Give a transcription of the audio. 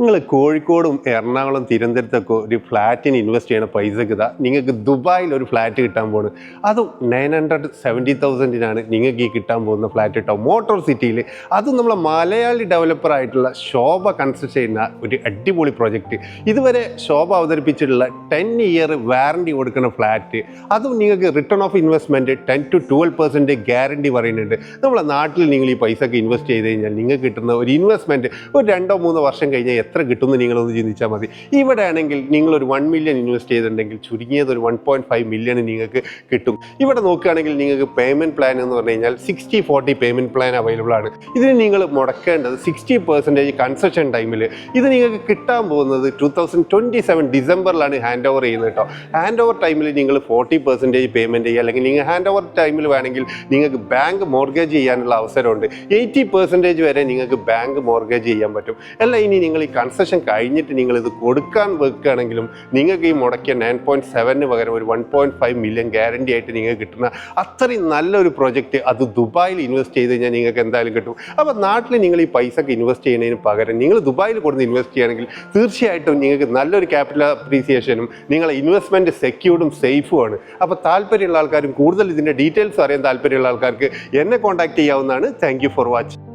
നിങ്ങൾ കോഴിക്കോടും എറണാകുളം തിരുവനന്തപുരത്തൊക്കെ ഒരു ഫ്ലാറ്റിന് ഇൻവെസ്റ്റ് ചെയ്യണ പൈസക്ക് ഇതാ നിങ്ങൾക്ക് ദുബായിൽ ഒരു ഫ്ലാറ്റ് കിട്ടാൻ പോകുന്നത്. അതും 970,000 നിങ്ങൾക്ക് ഈ കിട്ടാൻ പോകുന്ന ഫ്ലാറ്റ് കിട്ടാം മോട്ടോർ സിറ്റിയിൽ. അതും നമ്മളെ മലയാളി ഡെവലപ്പർ ആയിട്ടുള്ള ശോഭ കൺസ്ട്രക്ട് ചെയ്യുന്ന ഒരു അടിപൊളി പ്രോജക്റ്റ്. ഇതുവരെ ശോഭ അവതരിപ്പിച്ചിട്ടുള്ള 10 ഇയർ വാറണ്ടി കൊടുക്കുന്ന ഫ്ലാറ്റ്. അതും നിങ്ങൾക്ക് return of investment 10 to 12% guarantee പറയുന്നുണ്ട്. നമ്മളെ നാട്ടിൽ നിങ്ങൾ ഈ പൈസക്ക് ഇൻവെസ്റ്റ് ചെയ്ത് കഴിഞ്ഞാൽ നിങ്ങൾക്ക് കിട്ടുന്ന ഒരു ഇൻവെസ്റ്റ്മെൻറ്റ് ഒരു 2-3 വർഷം കഴിഞ്ഞാൽ എത്ര കിട്ടുമെന്ന് നിങ്ങളൊന്ന് ചിന്തിച്ചാൽ മതി. ഇവിടെ ആണെങ്കിൽ നിങ്ങളൊരു 1 million ഇൻവെസ്റ്റ് ചെയ്തിട്ടുണ്ടെങ്കിൽ ചുരുങ്ങിയത് ഒരു 1.5 million നിങ്ങൾക്ക് കിട്ടും. ഇവിടെ നോക്കുകയാണെങ്കിൽ നിങ്ങൾക്ക് പേയ്മെൻറ്റ് പ്ലാൻ എന്ന് പറഞ്ഞു കഴിഞ്ഞാൽ 60-40 പേയ്മെൻറ്റ് പ്ലാൻ അവൈലബിൾ ആണ്. ഇതിന് നിങ്ങൾ മുടക്കേണ്ടത് 60% കൺസ്ട്രക്ഷൻ ടൈമിൽ. ഇത് നിങ്ങൾക്ക് കിട്ടാൻ പോകുന്നത് 2027 ഡിസംബറിലാണ് ഹാൻഡ് ഓവർ ചെയ്യുന്നത് കേട്ടോ. ഹാൻഡ് ഓവർ ടൈമിൽ നിങ്ങൾ 40% പേയ്മെൻറ്റ് ചെയ്യുക, അല്ലെങ്കിൽ നിങ്ങൾ ഹാൻഡ് ഓവർ ടൈമിൽ വേണമെങ്കിൽ നിങ്ങൾക്ക് ബാങ്ക് മോർഗേജ് ചെയ്യാനുള്ള അവസരമുണ്ട്. 80% വരെ നിങ്ങൾക്ക് ബാങ്ക് മോർഗേജ് ചെയ്യാൻ പറ്റും. അല്ല ഇനി നിങ്ങൾ ഈ കൺസ്ട്രക്ഷൻ കഴിഞ്ഞിട്ട് നിങ്ങളിത് കൊടുക്കാൻ വെക്കുകയാണെങ്കിലും നിങ്ങൾക്ക് ഈ മുടക്കിയ 9.7 പകരം ഒരു 1.5 million ഗ്യാരണ്ടി ആയിട്ട് നിങ്ങൾക്ക് കിട്ടുന്ന അത്രയും നല്ലൊരു പ്രോജക്റ്റ്. അത് ദുബായിൽ ഇൻവെസ്റ്റ് ചെയ്ത് കഴിഞ്ഞാൽ നിങ്ങൾക്ക് എന്തായാലും കിട്ടും. അപ്പോൾ നാട്ടിൽ നിങ്ങൾ ഈ പൈസക്ക് ഇൻവെസ്റ്റ് ചെയ്യുന്നതിന് പകരം നിങ്ങൾ ദുബായിൽ കൊടുത്ത് ഇൻവെസ്റ്റ് ചെയ്യുകയാണെങ്കിൽ തീർച്ചയായിട്ടും നിങ്ങൾക്ക് നല്ലൊരു ക്യാപിറ്റൽ അപ്രീസിയേഷനും നിങ്ങളെ ഇൻവെസ്റ്റ്മെൻറ്റ് സെക്യൂർഡും സേഫുമാണ്. അപ്പോൾ താല്പര്യമുള്ള ആൾക്കാരും കൂടുതൽ ഇതിൻ്റെ ഡീറ്റെയിൽസ് അറിയാൻ താല്പര്യമുള്ള ആൾക്കാർക്ക് എന്നെ കോൺടാക്ട് ചെയ്യാവുന്നതാണ്. Thank you for watching.